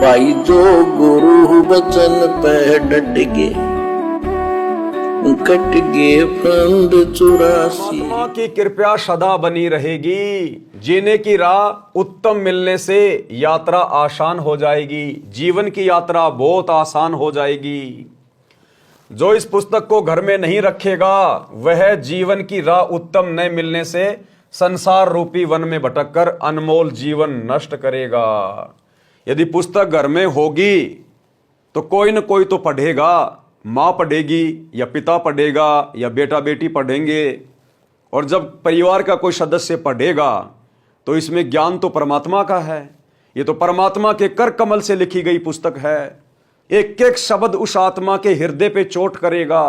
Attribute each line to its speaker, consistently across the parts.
Speaker 1: भाई जो गुरु बचन पे डट गे, कट गे फंद 84।
Speaker 2: परमात्मा की कृपा सदा बनी रहेगी। जीने की राह उत्तम मिलने से यात्रा आसान हो जाएगी। जीवन की यात्रा बहुत आसान हो जाएगी। जो इस पुस्तक को घर में नहीं रखेगा वह जीवन की राह उत्तम न मिलने से संसार रूपी वन में भटककर अनमोल जीवन नष्ट करेगा। यदि पुस्तक घर में होगी तो कोई न कोई तो पढ़ेगा। माँ पढ़ेगी या पिता पढ़ेगा या बेटा बेटी पढ़ेंगे। और जब परिवार का कोई सदस्य पढ़ेगा तो इसमें ज्ञान तो परमात्मा का है। ये तो परमात्मा के कर कमल से लिखी गई पुस्तक है। एक एक शब्द उस आत्मा के हृदय पे चोट करेगा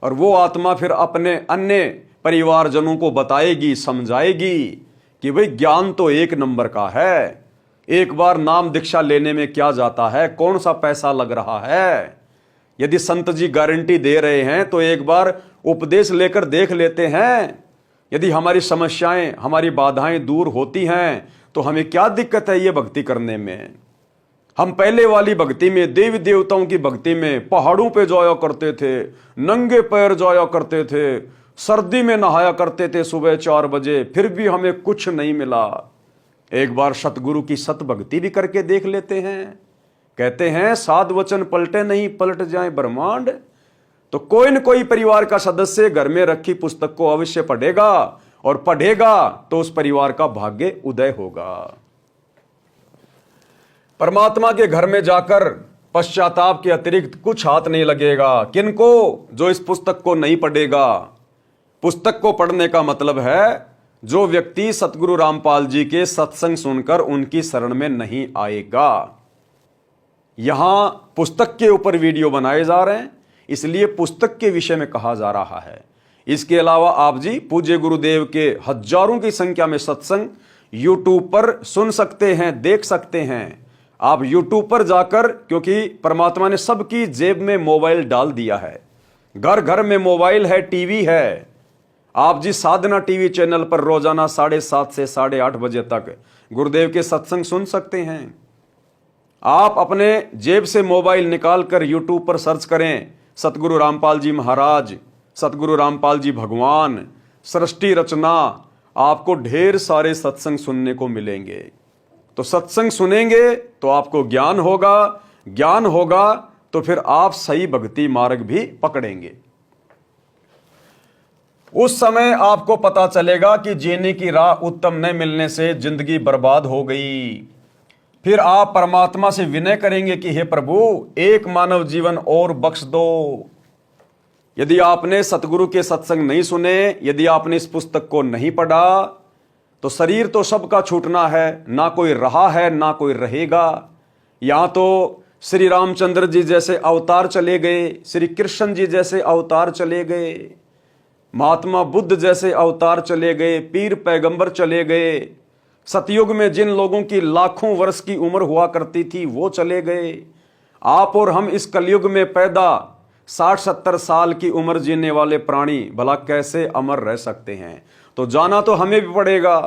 Speaker 2: और वो आत्मा फिर अपने अन्य परिवारजनों को बताएगी, समझाएगी कि भाई ज्ञान तो एक नंबर का है। एक बार नाम दीक्षा लेने में क्या जाता है, कौन सा पैसा लग रहा है। यदि संत जी गारंटी दे रहे हैं तो एक बार उपदेश लेकर देख लेते हैं। यदि हमारी समस्याएं, हमारी बाधाएं दूर होती हैं तो हमें क्या दिक्कत है ये भक्ति करने में। हम पहले वाली भक्ति में, देवी देवताओं की भक्ति में पहाड़ों पे जाया करते थे, नंगे पैर जाया करते थे, सर्दी में नहाया करते थे सुबह 4 बजे, फिर भी हमें कुछ नहीं मिला। एक बार सतगुरु की सत भक्ति भी करके देख लेते हैं। कहते हैं साध वचन पलटे नहीं, पलट जाए ब्रह्मांड। तो कोई न कोई परिवार का सदस्य घर में रखी पुस्तक को अवश्य पढ़ेगा और पढ़ेगा तो उस परिवार का भाग्य उदय होगा। परमात्मा के घर में जाकर पश्चाताप के अतिरिक्त कुछ हाथ नहीं लगेगा। किनको? जो इस पुस्तक को नहीं पढ़ेगा। पुस्तक को पढ़ने का मतलब है जो व्यक्ति सतगुरु रामपाल जी के सत्संग सुनकर उनकी शरण में नहीं आएगा। यहां पुस्तक के ऊपर वीडियो बनाए जा रहे हैं, इसलिए पुस्तक के विषय में कहा जा रहा है। इसके अलावा आप जी पूज्य गुरुदेव के हजारों की संख्या में सत्संग यूट्यूब पर सुन सकते हैं, देख सकते हैं। आप यूट्यूब पर जाकर, क्योंकि परमात्मा ने सबकी जेब में मोबाइल डाल दिया है, घर घर में मोबाइल है, टीवी है। आप जी साधना टीवी चैनल पर रोजाना 7:30 से 8:30 बजे तक गुरुदेव के सत्संग सुन सकते हैं। आप अपने जेब से मोबाइल निकालकर यूट्यूब पर सर्च करें सतगुरु रामपाल जी महाराज, सतगुरु रामपाल जी भगवान, सृष्टि रचना, आपको ढेर सारे सत्संग सुनने को मिलेंगे। तो सत्संग सुनेंगे तो आपको ज्ञान होगा, ज्ञान होगा तो फिर आप सही भक्ति मार्ग भी पकड़ेंगे। उस समय आपको पता चलेगा कि जीने की राह उत्तम न मिलने से जिंदगी बर्बाद हो गई। फिर आप परमात्मा से विनय करेंगे कि हे प्रभु, एक मानव जीवन और बख्श दो। यदि आपने सतगुरु के सत्संग नहीं सुने, यदि आपने इस पुस्तक को नहीं पढ़ा, तो शरीर तो सबका छूटना है, ना कोई रहा है ना कोई रहेगा। यहां तो श्री रामचंद्र जी जैसे अवतार चले गए, श्री कृष्ण जी जैसे अवतार चले गए, महात्मा बुद्ध जैसे अवतार चले गए, पीर पैगंबर चले गए। सतयुग में जिन लोगों की लाखों वर्ष की उम्र हुआ करती थी वो चले गए। आप और हम इस कलयुग में पैदा 60-70 साल की उम्र जीने वाले प्राणी भला कैसे अमर रह सकते हैं। तो जाना तो हमें भी पड़ेगा।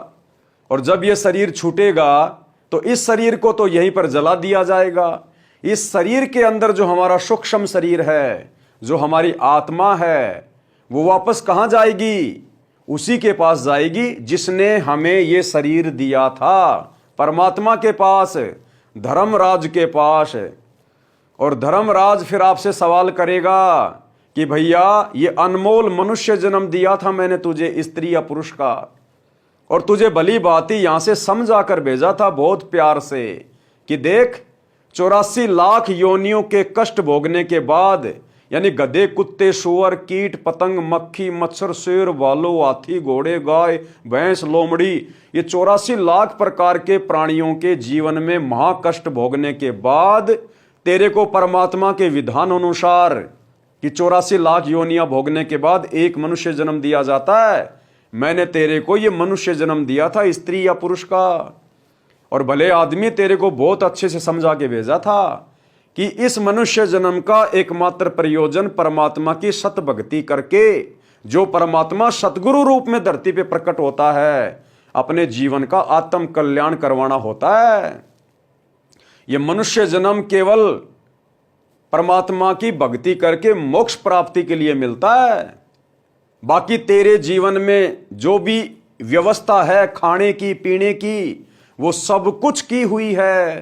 Speaker 2: और जब ये शरीर छूटेगा तो इस शरीर को तो यहीं पर जला दिया जाएगा। इस शरीर के अंदर जो हमारा सूक्ष्म शरीर है, जो हमारी आत्मा है, वो वापस कहां जाएगी? उसी के पास जाएगी जिसने हमें ये शरीर दिया था, परमात्मा के पास, धर्मराज के पास। और धर्मराज फिर आपसे सवाल करेगा कि भैया ये अनमोल मनुष्य जन्म दिया था मैंने तुझे, स्त्री या पुरुष का, और तुझे भली भांति यहां से समझा कर भेजा था बहुत प्यार से कि देख 84 लाख योनियों के कष्ट भोगने के बाद, यानी गधे, कुत्ते, सुअर, कीट, पतंग, मक्खी, मच्छर, शेर, भालू, हाथी, घोड़े, गाय, भैंस, लोमड़ी, ये 84 लाख प्रकार के प्राणियों के जीवन में महाकष्ट भोगने के बाद तेरे को परमात्मा के विधान अनुसार कि 84 लाख योनियां भोगने के बाद एक मनुष्य जन्म दिया जाता है, मैंने तेरे को ये मनुष्य जन्म दिया था, स्त्री या पुरुष का। और भले आदमी तेरे को बहुत अच्छे से समझा के भेजा था कि इस मनुष्य जन्म का एकमात्र प्रयोजन परमात्मा की सत भक्ति करके, जो परमात्मा सतगुरु रूप में धरती पे प्रकट होता है, अपने जीवन का आत्म कल्याण करवाना होता है। ये मनुष्य जन्म केवल परमात्मा की भक्ति करके मोक्ष प्राप्ति के लिए मिलता है। बाकी तेरे जीवन में जो भी व्यवस्था है खाने की पीने की, वो सब कुछ की हुई है।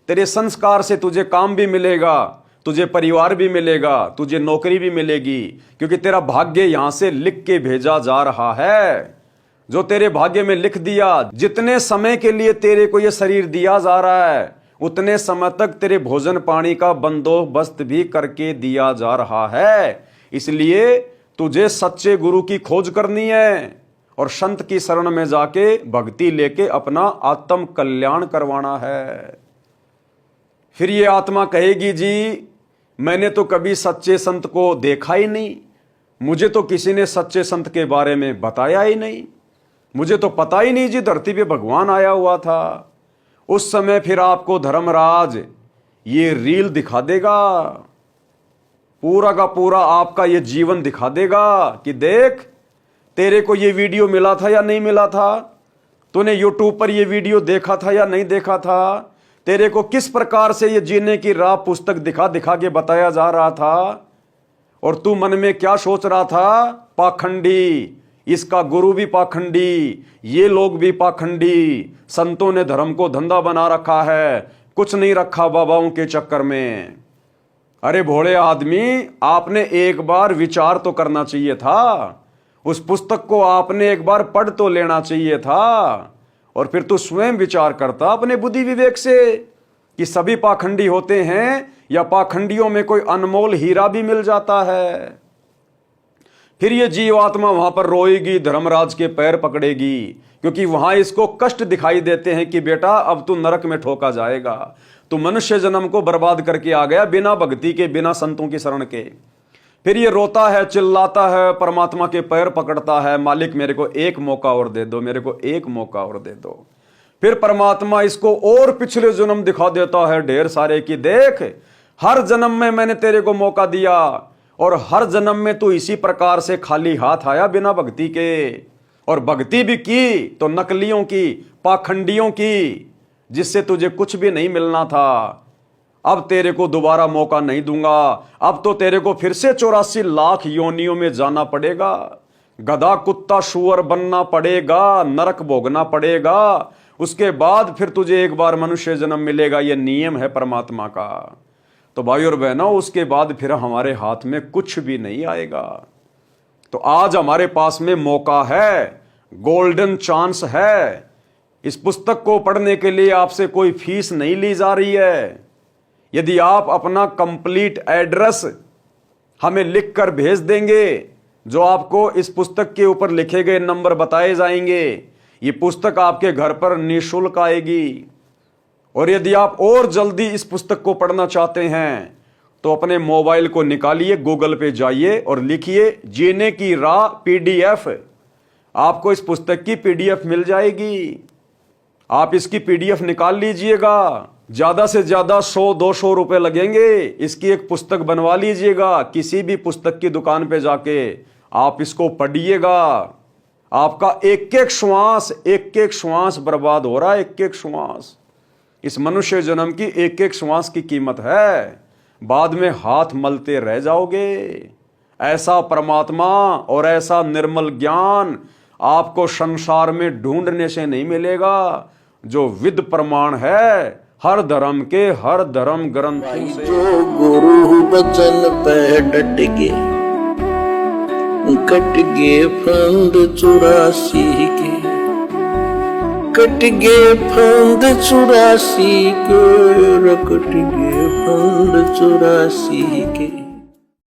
Speaker 2: तेरे संस्कार से तुझे काम भी मिलेगा, तुझे परिवार भी मिलेगा, तुझे नौकरी भी मिलेगी, क्योंकि तेरा भाग्य यहां से लिख के भेजा जा रहा है। जो तेरे भाग्य में लिख दिया, जितने समय के लिए तेरे को यह शरीर दिया जा रहा है, उतने समय तक तेरे भोजन पानी का बंदोबस्त भी करके दिया जा रहा है। इसलिए तुझे सच्चे गुरु की खोज करनी है और संत की शरण में जाके भक्ति लेके अपना आत्म कल्याण करवाना है। फिर ये आत्मा कहेगी, जी मैंने तो कभी सच्चे संत को देखा ही नहीं, मुझे तो किसी ने सच्चे संत के बारे में बताया ही नहीं, मुझे तो पता ही नहीं जी धरती पे भगवान आया हुआ था। उस समय फिर आपको धर्मराज ये रील दिखा देगा, पूरा का पूरा आपका ये जीवन दिखा देगा कि देख तेरे को ये वीडियो मिला था या नहीं मिला था, तूने यूट्यूब पर ये वीडियो देखा था या नहीं देखा था, तेरे को किस प्रकार से ये जीने की राह पुस्तक दिखा दिखा के बताया जा रहा था, और तू मन में क्या सोच रहा था, पाखंडी, इसका गुरु भी पाखंडी, ये लोग भी पाखंडी, संतों ने धर्म को धंधा बना रखा है, कुछ नहीं रखा बाबाओं के चक्कर में। अरे भोले आदमी, आपने एक बार विचार तो करना चाहिए था, उस पुस्तक को आपने एक बार पढ़ तो लेना चाहिए था, और फिर तू स्वयं विचार करता अपने बुद्धि विवेक से कि सभी पाखंडी होते हैं या पाखंडियों में कोई अनमोल हीरा भी मिल जाता है। फिर ये जीवात्मा वहां पर रोएगी, धर्मराज के पैर पकड़ेगी, क्योंकि वहां इसको कष्ट दिखाई देते हैं कि बेटा अब तू नरक में ठोका जाएगा, तू मनुष्य जन्म को बर्बाद करके आ गया बिना भक्ति के, बिना संतों की शरण के। फिर ये रोता है, चिल्लाता है, परमात्मा के पैर पकड़ता है, मालिक मेरे को एक मौका और दे दो, मेरे को एक मौका और दे दो। फिर परमात्मा इसको और पिछले जन्म दिखा देता है ढेर सारे कि देख हर जन्म में मैंने तेरे को मौका दिया, और हर जन्म में तू इसी प्रकार से खाली हाथ आया बिना भक्ति के, और भक्ति भी की तो नकलियों की, पाखंडियों की, जिससे तुझे कुछ भी नहीं मिलना था। अब तेरे को दोबारा मौका नहीं दूंगा, अब तो तेरे को फिर से 84 लाख योनियों में जाना पड़ेगा, गधा कुत्ता शुअर बनना पड़ेगा, नरक भोगना पड़ेगा, उसके बाद फिर तुझे एक बार मनुष्य जन्म मिलेगा। यह नियम है परमात्मा का। तो भाई और बहनों, उसके बाद फिर हमारे हाथ में कुछ भी नहीं आएगा। तो आज हमारे पास में मौका है, गोल्डन चांस है। इस पुस्तक को पढ़ने के लिए आपसे कोई फीस नहीं ली जा रही है। यदि आप अपना कंप्लीट एड्रेस हमें लिखकर भेज देंगे, जो आपको इस पुस्तक के ऊपर लिखे गए नंबर बताए जाएंगे, ये पुस्तक आपके घर पर निःशुल्क आएगी। और यदि आप और जल्दी इस पुस्तक को पढ़ना चाहते हैं तो अपने मोबाइल को निकालिए, गूगल पे जाइए और लिखिए जीने की राह पीडीएफ। आपको इस पुस्तक की पीडीएफ मिल जाएगी। आप इसकी पीडीएफ निकाल लीजिएगा। ज्यादा से ज्यादा 100-200 रुपए लगेंगे। इसकी एक पुस्तक बनवा लीजिएगा। किसी भी पुस्तक की दुकान पे जाके आप इसको पढ़िएगा। आपका एक एक श्वास बर्बाद हो रहा है, एक एक श्वास। इस मनुष्य जन्म की एक एक श्वास की कीमत है। बाद में हाथ मलते रह जाओगे। ऐसा परमात्मा और ऐसा निर्मल ज्ञान आपको संसार में ढूंढने से नहीं मिलेगा, जो विद प्रमाण है हर धर्म के, हर धर्म ग्रंथों से।
Speaker 1: जो गुरु बचन पे डट गे, कट गे फंद 84 के, कट गे फंद 84 के, कट गे फंद 84 के।